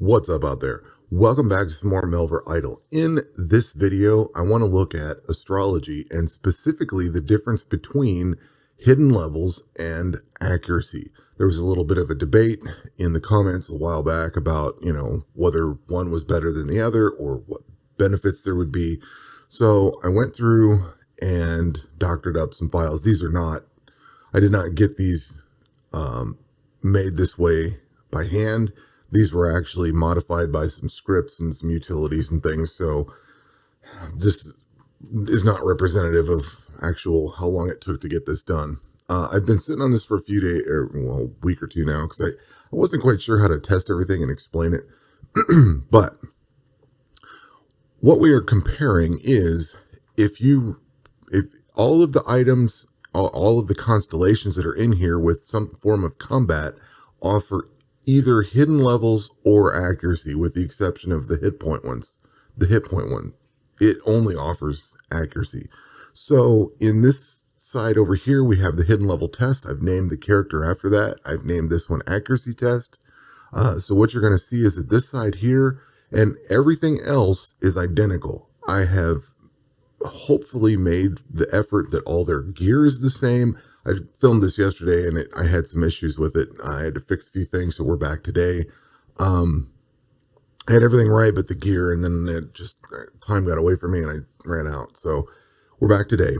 What's up out there? Welcome back to some more Melvor Idol. In this video, I want to look at astrology and specifically the difference between hidden levels and accuracy. There was a little bit of a debate in the comments a while back about, whether one was better than the other or what benefits there would be. So I went through and doctored up some files. I did not get these made this way by hand. These were actually modified by some scripts and some utilities and things. So this is not representative of actual how long it took to get this done. I've been sitting on this for a few days, a week or two now, because I wasn't quite sure how to test everything and explain it. But what we are comparing is if all of the items, all of the constellations that are in here with some form of combat offer either hidden levels or accuracy, with the exception of the hit point ones. The hit point one, it only offers accuracy. So in this side over here, we have the hidden level test. I've named the character after that. I've named this one accuracy test. So what you're going to see is that this side here and everything else is identical. I have hopefully made the effort that all their gear is the same. I filmed this yesterday and I had some issues with it. I had to fix a few things, so we're back today. I had everything right but the gear, and then time got away from me and I ran out. So we're back today.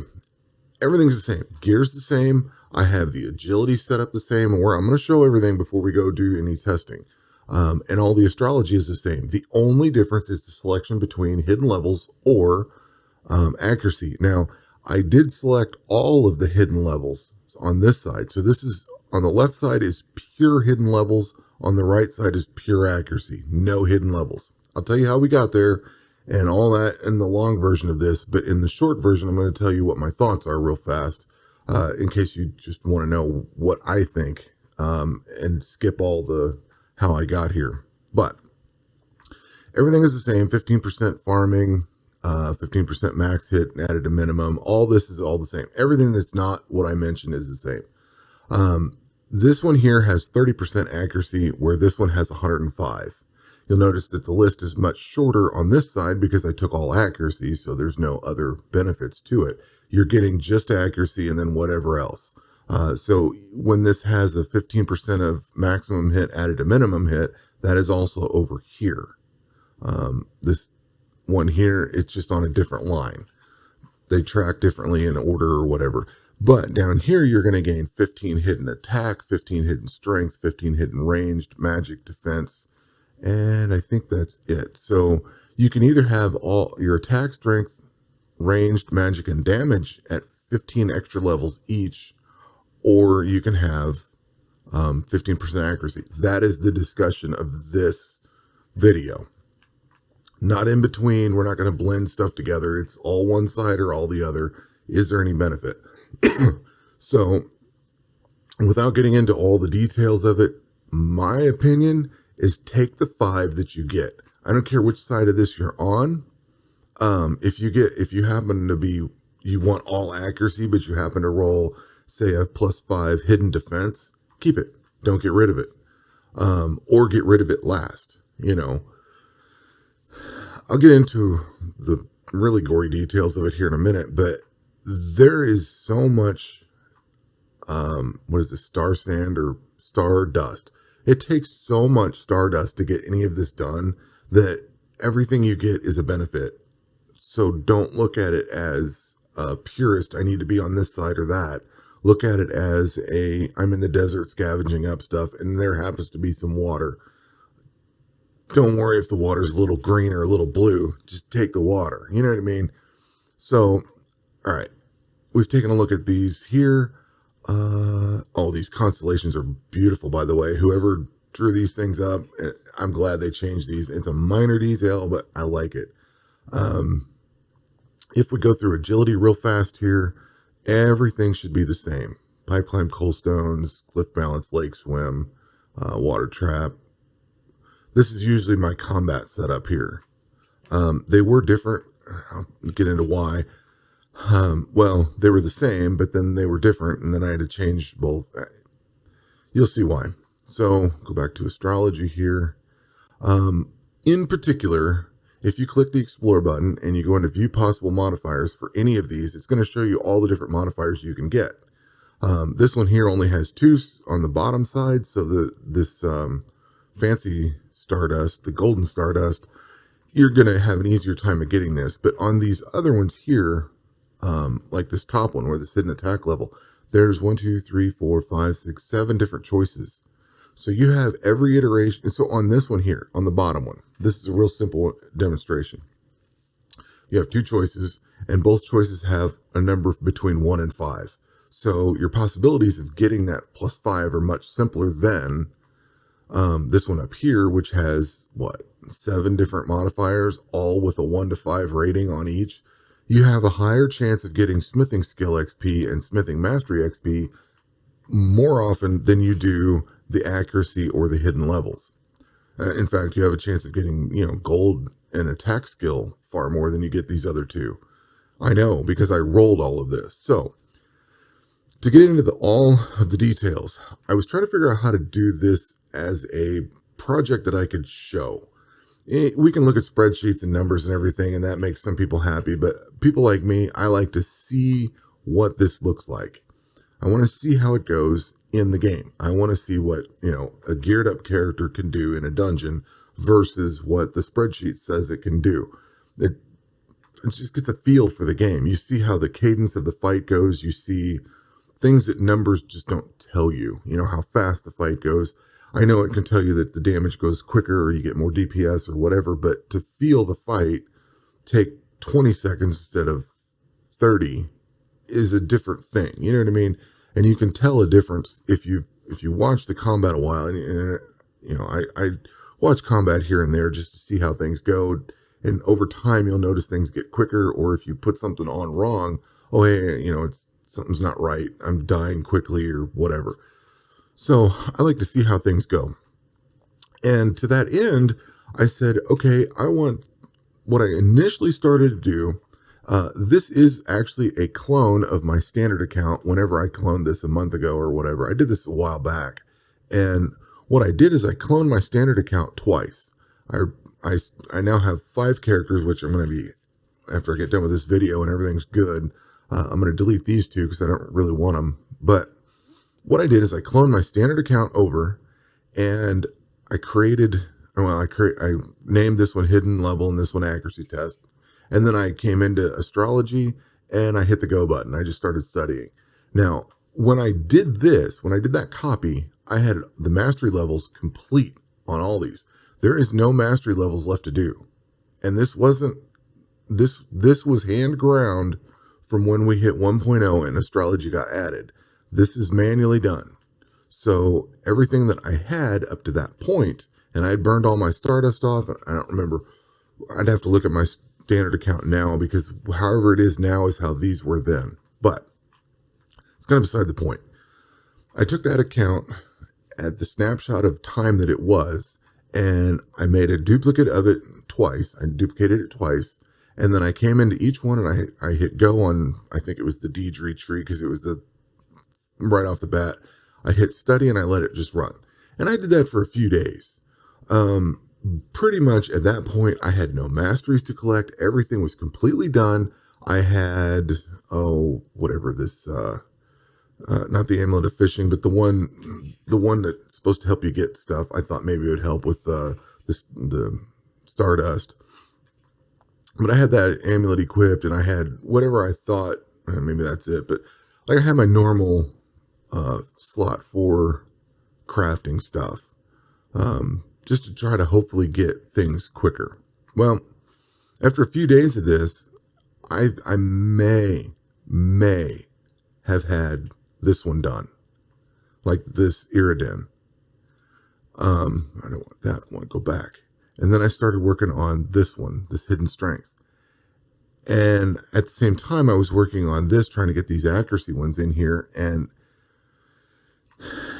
Everything's the same. Gear's the same. I have the agility set up the same, and I'm going to show everything before we go do any testing. And all the astrology is the same. The only difference is the selection between hidden levels or accuracy. Now, I did select all of the hidden levels on this side. So this is, on the left side is pure hidden levels. On the right side is pure accuracy. No hidden levels. I'll tell you how we got there and all that in the long version of this. But in the short version, I'm going to tell you what my thoughts are real fast, in case you just want to know what I think, and skip all the how I got here. But everything is the same. 15% farming, 15% max hit added to minimum. All this is all the same. Everything that's not what I mentioned is the same. This one here has 30% accuracy, where this one has 105. You'll notice that the list is much shorter on this side because I took all accuracy, so there's no other benefits to it. You're getting just accuracy and then whatever else. So when this has a 15% of maximum hit added to minimum hit, that is also over here. This one here, it's just on a different line. They track differently in order or whatever. But down here, you're going to gain 15 hidden attack, 15 hidden strength, 15 hidden ranged, magic, defense, and I think that's it. So you can either have all your attack, strength, ranged, magic, and damage at 15 extra levels each, or you can have 15% accuracy. That is the discussion of this video. Not in between. We're not going to blend stuff together. It's all one side or all the other. Is there any benefit? So, without getting into all the details of it, my opinion is take the 5 that you get. I don't care which side of this you're on. If you happen to be, you want all accuracy, but you happen to roll, say, a +5 hidden defense, keep it. Don't get rid of it. Or get rid of it last, I'll get into the really gory details of it here in a minute, but there is so much, what is this, star sand or star dust? It takes so much stardust to get any of this done that everything you get is a benefit. So don't look at it as a purist, I need to be on this side or that. Look at it as I'm in the desert scavenging up stuff and there happens to be some water. Don't worry if the water's a little green or a little blue. Just take the water. You know what I mean? So, all right. We've taken a look at these here. These constellations are beautiful, by the way. Whoever drew these things up, I'm glad they changed these. It's a minor detail, but I like it. If we go through agility real fast here, everything should be the same. Pipe climb, coal stones, cliff balance, lake swim, water trap. This is usually my combat setup here. They were different. I'll get into why. Well, they were the same, but then they were different, and then I had to change both. You'll see why. So, go back to astrology here. In particular, if you click the explore button and you go into view possible modifiers for any of these, it's going to show you all the different modifiers you can get. This one here only has 2 on the bottom side, so this fancy stardust, the golden stardust, you're going to have an easier time of getting this. But on these other ones here, like this top one where this hidden attack level, there's 1, 2, 3, 4, 5, 6, 7 different choices. So you have every iteration. So on this one here, on the bottom one, this is a real simple demonstration. You have 2 choices, and both choices have a number between 1 and 5. So your possibilities of getting that +5 are much simpler than this one up here, which has, 7 different modifiers, all with a 1 to 5 rating on each. You have a higher chance of getting smithing skill XP and smithing mastery XP more often than you do the accuracy or the hidden levels. In fact, you have a chance of getting, gold and attack skill far more than you get these other 2. I know, because I rolled all of this. So, to get into all of the details, I was trying to figure out how to do this as a project that I could show. We can look at spreadsheets and numbers and everything, and that makes some people happy, but people like me, I like to see what this looks like. I want to see how it goes in the game. I want to see what, a geared up character can do in a dungeon versus what the spreadsheet says it can do. It just gets a feel for the game. You see how the cadence of the fight goes. You see things that numbers just don't tell you. How fast the fight goes. I know it can tell you that the damage goes quicker or you get more DPS or whatever, but to feel the fight take 20 seconds instead of 30 is a different thing. You know what I mean? And you can tell a difference if you watch the combat a while. And I watch combat here and there just to see how things go. And over time, you'll notice things get quicker. Or if you put something on wrong, oh hey, something's not right. I'm dying quickly or whatever. So I like to see how things go. And to that end, I said, okay, I want what I initially started to do. This is actually a clone of my standard account whenever I cloned this a month ago or whatever. I did this a while back. And what I did is I cloned my standard account twice. I now have 5 characters, which I'm going to be, after I get done with this video and everything's good, I'm going to delete these 2 because I don't really want them. But what I did is I cloned my standard account over, and I named this one hidden level and this one accuracy test. And then I came into astrology and I hit the go button. I just started studying. Now, when I did that copy, I had the mastery levels complete on all these. There is no mastery levels left to do. And this was hand ground from when we hit 1.0 and astrology got added. This is manually done. So everything that I had up to that point, and I had burned all my Stardust off. I don't remember. I'd have to look at my standard account now, because however it is now is how these were then. But it's kind of beside the point. I took that account at the snapshot of time that it was, and I made a duplicate of it twice. I duplicated it twice. And then I came into each one and I hit go on, I think it was the Deidre tree, because it was right off the bat. I hit study and I let it just run. And I did that for a few days. Pretty much at that point, I had no masteries to collect. Everything was completely done. I had, whatever this, not the amulet of fishing, but the one that's supposed to help you get stuff. I thought maybe it would help with the Stardust. But I had that amulet equipped, and I had whatever I thought, maybe that's it. But like I had my normal slot for crafting stuff, just to try to hopefully get things quicker. Well, after a few days of this, I may have had this one done, like this Iridan. I don't want that. I want to go back. And then I started working on this one, this hidden strength. And at the same time, I was working on this, trying to get these accuracy ones in here. And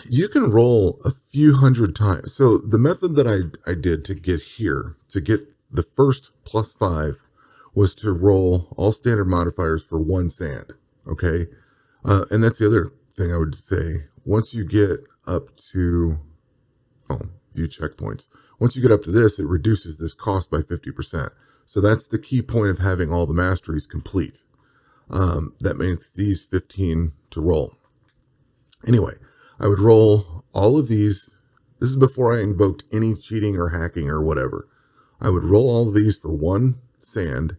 you can roll a few hundred times. So the method that I did to get here, to get the first +5, was to roll all standard modifiers for 1 sand. Okay. And that's the other thing I would say. Once you get up to, view checkpoints. Once you get up to this, it reduces this cost by 50%. So that's the key point of having all the masteries complete. That makes these 15 to roll. Anyway, I would roll all of these. This is before I invoked any cheating or hacking or whatever. I would roll all of these for 1 sand,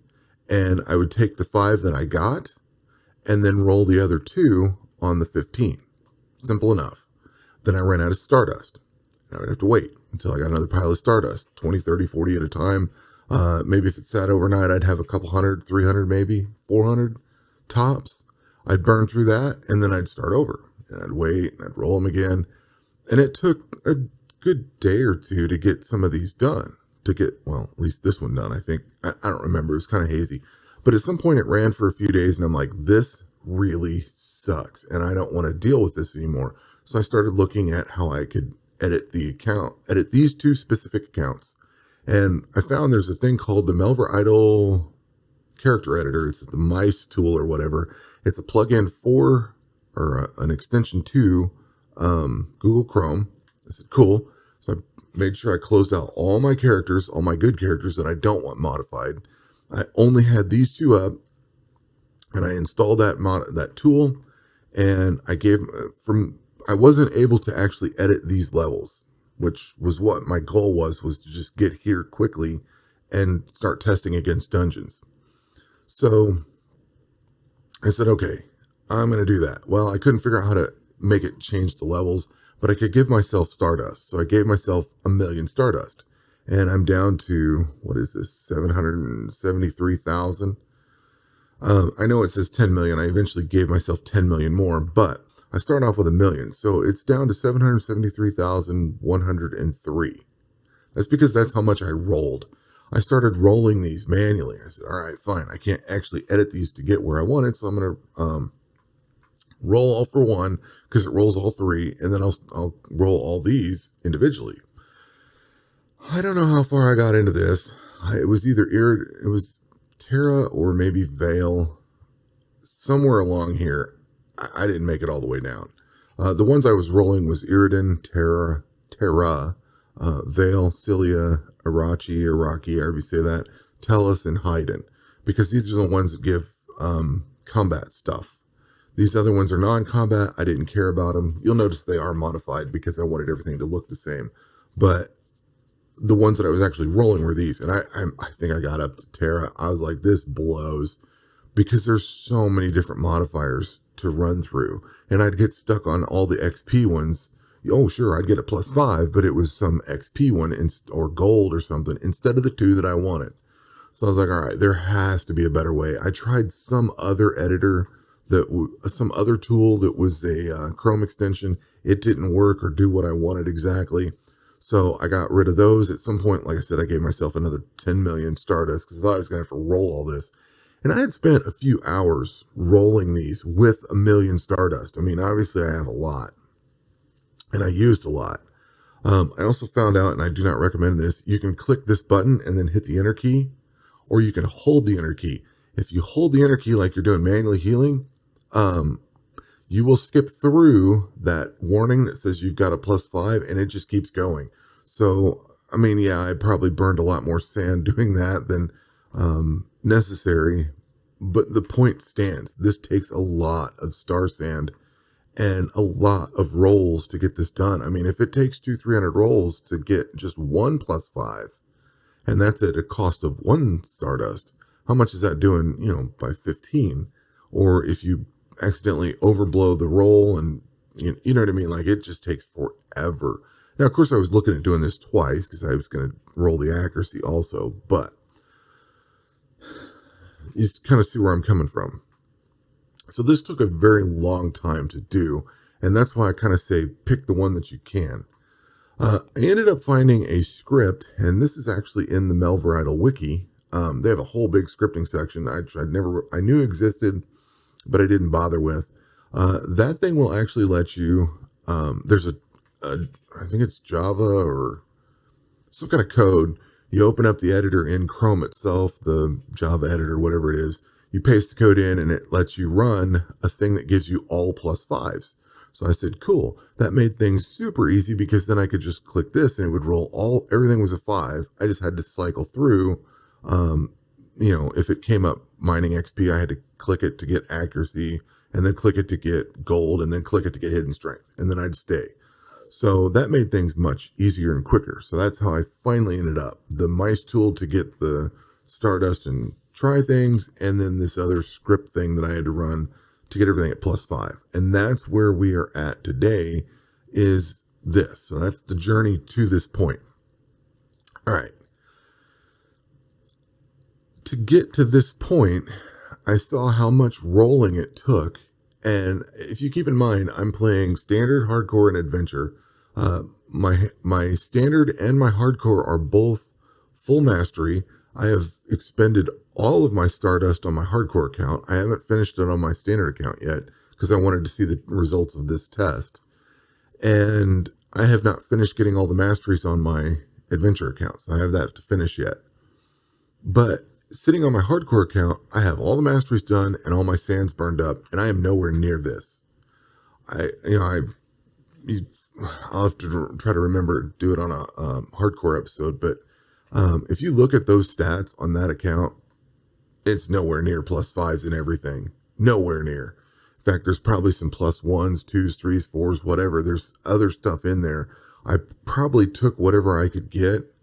and I would take the 5 that I got and then roll the other 2 on the 15. Simple enough. Then I ran out of stardust. I would have to wait until I got another pile of stardust, 20, 30, 40 at a time. Maybe if it sat overnight, I'd have a couple hundred, 300 maybe, 400 tops. I'd burn through that, and then I'd start over. And I'd wait, and I'd roll them again. And it took a good day or two to get some of these done. To get, well, at least this one done, I think. I don't remember. It was kind of hazy. But at some point, it ran for a few days, and I'm like, this really sucks, and I don't want to deal with this anymore. So I started looking at how I could edit these 2 specific accounts. And I found there's a thing called the Melvor Idle character editor. It's the mice tool or whatever. It's a plugin for, or an extension to Google Chrome. I said, cool. So I made sure I closed out all my characters, all my good characters that I don't want modified. I only had these 2 up, and I installed that tool, and I wasn't able to actually edit these levels, which was what my goal was to just get here quickly and start testing against dungeons. So I said, okay, I'm going to do that. Well, I couldn't figure out how to make it change the levels, but I could give myself stardust. So I gave myself 1,000,000 stardust, and I'm down to, what is this, 773,000. I know it says 10 million. I eventually gave myself 10 million more, but I start off with 1,000,000. So it's down to 773,103. That's because that's how much I rolled. I started rolling these manually. I said, all right, fine. I can't actually edit these to get where I wanted. So I'm going to roll all for 1 because it rolls all 3. And then I'll roll all these individually. I don't know how far I got into this. It was either Terra or maybe Veil. Somewhere along here, I didn't make it all the way down. The ones I was rolling was Iridan, Terra, Veil, Cilia, Iraqi, however you say that, Tellus, and Haydn, because these are the ones that give combat stuff. These other ones are non-combat. I didn't care about them. You'll notice they are modified because I wanted everything to look the same. But the ones that I was actually rolling were these. And I think I got up to Terra. I was like, this blows, because there's so many different modifiers to run through. And I'd get stuck on all the XP ones. Oh, sure, I'd get a +5, but it was some XP one or gold or something instead of the 2 that I wanted. So I was like, all right, there has to be a better way. I tried some other editor, some other tool that was a Chrome extension. It didn't work or do what I wanted exactly. So I got rid of those. At some point, like I said, I gave myself another 10 million stardust because I thought I was going to have to roll all this. And I had spent a few hours rolling these with 1,000,000 stardust. I mean, obviously I have a lot, and I used a lot. I also found out, and I do not recommend this, you can click this button and then hit the enter key, or you can hold the enter key. If you hold the enter key like you're doing manually healing, you will skip through that warning that says you've got a +5, and it just keeps going. So, I mean, yeah, I probably burned a lot more sand doing that than necessary, but the point stands. This takes a lot of star sand and a lot of rolls to get this done. I mean, if it takes 200-300 rolls to get just 1 +5, and that's at a cost of 1 stardust, how much is that doing, by 15? Or if you accidentally overblow the roll, and you know what I mean? Like, it just takes forever. Now, of course, I was looking at doing this twice because I was going to roll the accuracy also, but you kind of see where I'm coming from. So this took a very long time to do, and that's why I kind of say pick the one that you can. I ended up finding a script, and this is actually in the Melvor Idle wiki. They have a whole big scripting section I knew existed, but I didn't bother with. That thing will actually let you, there's I think it's Java or some kind of code. You open up the editor in Chrome itself, the Java editor, whatever it is. You paste the code in, and it lets you run a thing that gives you all +5s. So I said, cool. That made things super easy because then I could just click this and it would roll everything was a 5. I just had to cycle through. If it came up mining XP, I had to click it to get accuracy and then click it to get gold and then click it to get hidden strength. And then I'd stay. So that made things much easier and quicker. So that's how I finally ended up. The mice tool to get the Stardust and try things, and then this other script thing that I had to run to get everything at +5. And that's where we are at today, is this. So that's the journey to this point. All right. To get to this point, I saw how much rolling it took. And if you keep in mind, I'm playing standard, hardcore, and adventure. My standard and my hardcore are both full mastery. I have expended all of my Stardust on my hardcore account. I haven't finished it on my standard account yet because I wanted to see the results of this test. And I have not finished getting all the masteries on my adventure account. So I have that to finish yet. But sitting on my hardcore account, I have all the masteries done and all my sands burned up, and I am nowhere near this. I'll have to try to remember to do it on a hardcore episode, but if you look at those stats on that account, it's nowhere near +5s and everything. Nowhere near. In fact, there's probably some +1s, 2s, 3s, 4s, whatever. There's other stuff in there. I probably took whatever I could get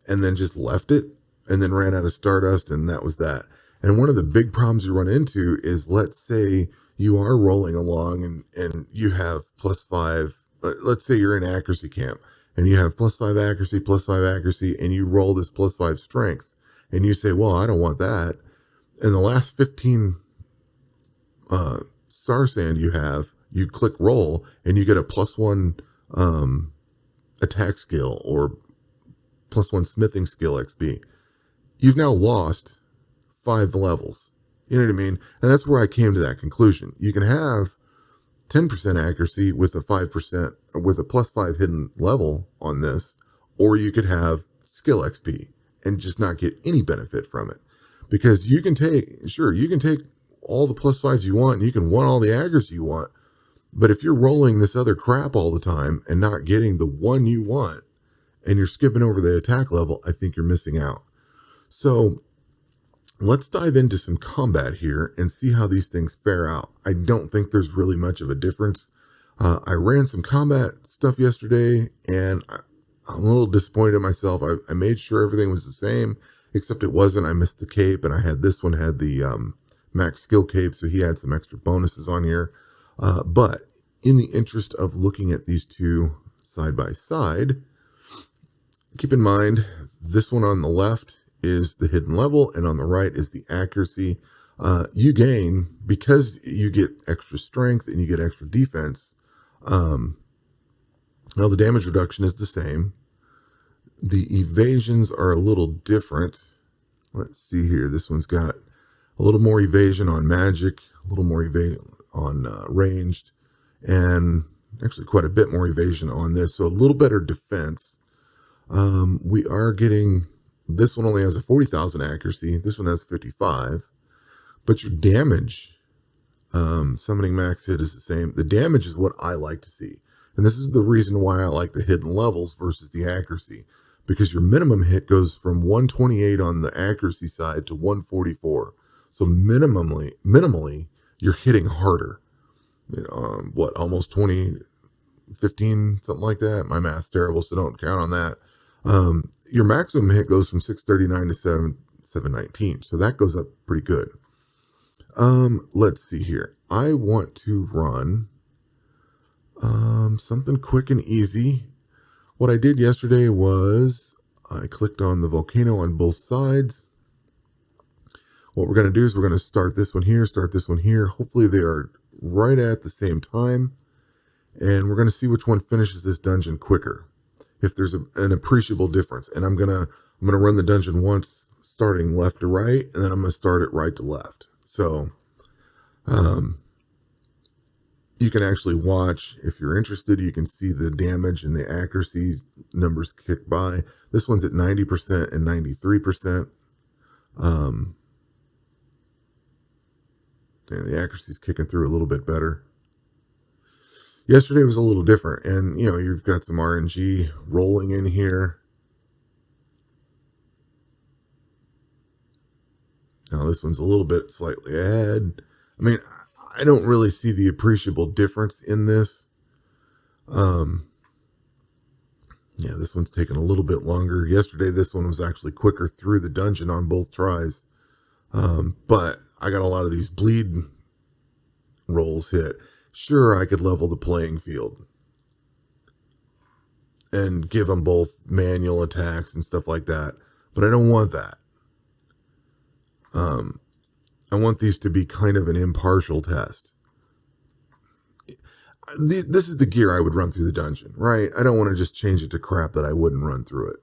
and then just left it and then ran out of Stardust, and that was that. And one of the big problems you run into is, let's say you are rolling along and you have +5. Let's say you're in accuracy camp and you have +5 accuracy, +5 accuracy, and you roll this +5 strength. And you say, well, I don't want that. And the last 15 star sand you have, you click roll and you get a +1 attack skill or +1 smithing skill XP. You've now lost 5 levels. You know what I mean? And that's where I came to that conclusion. You can have 10% accuracy with a 5%, with a +5 hidden level on this, or you could have skill XP and just not get any benefit from it. Because you can take all the +5s you want and you can want all the accuracy you want. But if you're rolling this other crap all the time and not getting the one you want and you're skipping over the attack level, I think you're missing out. So let's dive into some combat here and see how these things fare out. I don't think there's really much of a difference. I ran some combat stuff yesterday, and I'm a little disappointed in myself. I made sure everything was the same, except it wasn't. I missed the cape, and I had this one had the max skill cape, so he had some extra bonuses on here. But in the interest of looking at these two side by side, keep in mind this one on the left is the hidden level, and on the right is the accuracy. You gain, because you get extra strength and you get extra defense. Now the damage reduction is the same. The evasions are a little different. Let's see here. This one's got a little more evasion on magic, a little more evasion on ranged, and actually quite a bit more evasion on this. So a little better defense. We are getting, this one only has a 40,000 accuracy. This one has 55. But your damage, summoning max hit is the same. The damage is what I like to see. And this is the reason why I like the hidden levels versus the accuracy. Because your minimum hit goes from 128 on the accuracy side to 144. So minimally, you're hitting harder. Almost 20, 15, something like that. My math's terrible, so don't count on that. Your maximum hit goes from 639 to 719. So that goes up pretty good. Let's see here. I want to run something quick and easy. What I did yesterday was I clicked on the volcano on both sides. What we're going to do is we're going to start this one here, start this one here. Hopefully they are right at the same time. And we're going to see which one finishes this dungeon quicker, if there's an appreciable difference. And I'm gonna run the dungeon once, starting left to right, and then I'm gonna start it right to left. So you can actually watch, if you're interested. You can see the damage and the accuracy numbers kick by. This one's at 90% and 93%. And the accuracy's kicking through a little bit better. Yesterday was a little different, and you know, you've got some RNG rolling in here. Now this one's a little bit slightly ahead. I mean, I don't really see the appreciable difference in this. Yeah, this one's taking a little bit longer. Yesterday, this one was actually quicker through the dungeon on both tries. But I got a lot of these bleed rolls hit. Sure, I could level the playing field and give them both manual attacks and stuff like that, but I don't want that. I want these to be kind of an impartial test. This is the gear I would run through the dungeon, right? I don't want to just change it to crap that I wouldn't run through it.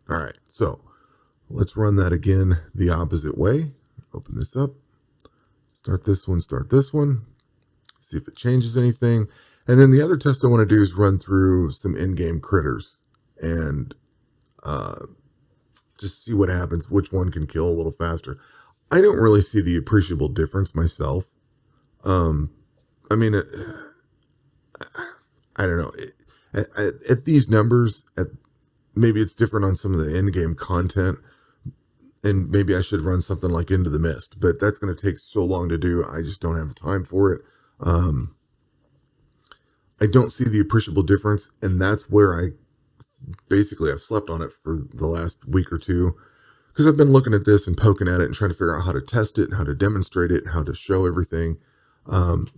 All right, so let's run that again the opposite way. Open this up. Start this one, see if it changes anything. And then the other test I want to do is run through some in-game critters and just see what happens, which one can kill a little faster. I don't really see the appreciable difference myself. I mean, I don't know. At these numbers, maybe it's different on some of the in-game content, and maybe I should run something like Into the Mist, but that's going to take so long to do. I just don't have the time for it. I don't see the appreciable difference, and that's where I've slept on it for the last week or two, because I've been looking at this and poking at it and trying to figure out how to test it and how to demonstrate it and how to show everything.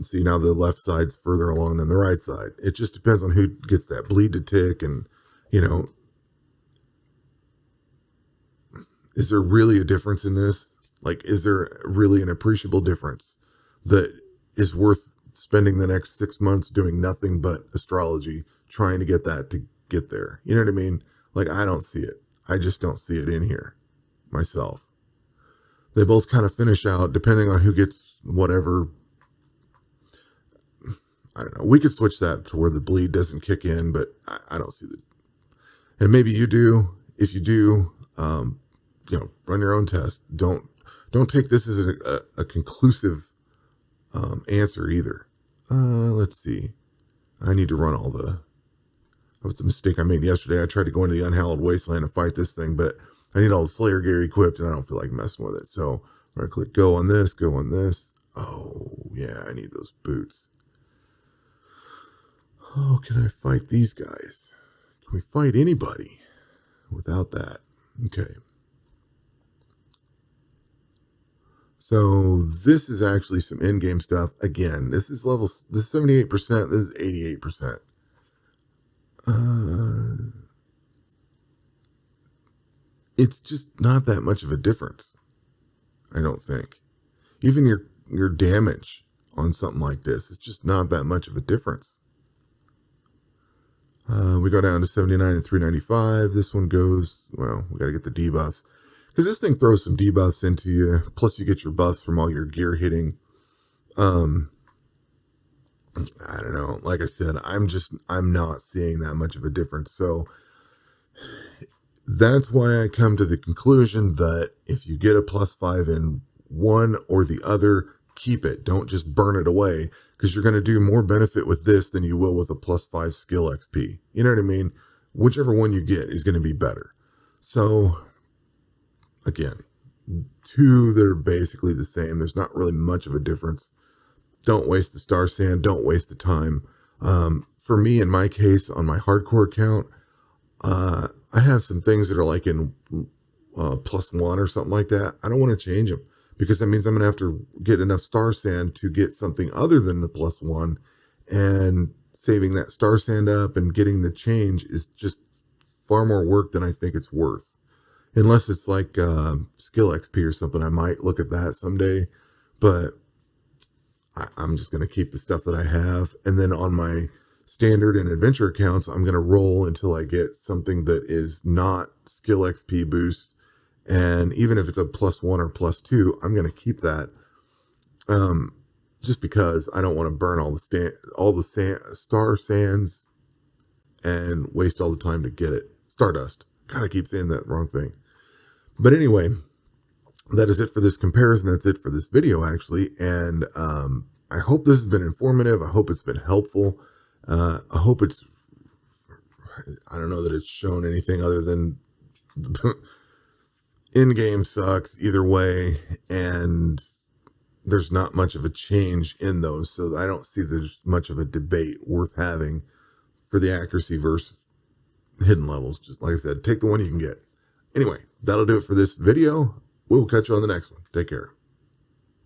See, now the left side's further along than the right side. It just depends on who gets that bleed to tick, and you know, is there really a difference in this? Like, is there really an appreciable difference that is worth spending the next 6 months doing nothing but astrology, trying to get that to get there? You know what I mean? Like, I don't see it. I just don't see it in here myself. They both kind of finish out depending on who gets whatever. I don't know. We could switch that to where the bleed doesn't kick in, but I don't see that. And maybe you do. If you do, you know, run your own test. Don't take this as a conclusive answer either. Let's see. I need to run all the. That was the mistake I made yesterday. I tried to go into the Unhallowed Wasteland and fight this thing, but I need all the Slayer gear equipped, and I don't feel like messing with it. So I'm gonna click go on this, go on this. Oh yeah, I need those boots. Oh, can I fight these guys? Can we fight anybody without that? Okay. So this is actually some in-game stuff. Again, this is 78%, this is 88%. It's just not that much of a difference, I don't think. Even your damage on something like this, it's just not that much of a difference. We go down to 79 and 395. This one goes, well, we got to get the debuffs, because this thing throws some debuffs into you. Plus, you get your buffs from all your gear hitting. I don't know. Like I said, I'm not seeing that much of a difference. So that's why I come to the conclusion that if you get a +5 in one or the other, keep it. Don't just burn it away, because you're going to do more benefit with this than you will with a +5 skill XP. You know what I mean? Whichever one you get is going to be better. So again, two that are basically the same. There's not really much of a difference. Don't waste the star sand. Don't waste the time. For me, in my case, on my hardcore account, I have some things that are like in +1 or something like that. I don't want to change them, because that means I'm going to have to get enough star sand to get something other than the +1, and saving that star sand up and getting the change is just far more work than I think it's worth. Unless it's like skill XP or something, I might look at that someday, but I'm just going to keep the stuff that I have. And then on my standard and adventure accounts, I'm going to roll until I get something that is not skill XP boost. And even if it's a +1 or +2, I'm going to keep that, just because I don't want to burn all the star sands and waste all the time to get it. Stardust. God, I keep saying that wrong thing. But anyway, that is it for this comparison. That's it for this video, actually. And I hope this has been informative. I hope it's been helpful. I hope it's, I don't know that it's shown anything other than in-game sucks either way, and there's not much of a change in those, so I don't see there's much of a debate worth having for the accuracy versus hidden levels. Just like I said, take the one you can get. Anyway, that'll do it for this video. We'll catch you on the next one. Take care.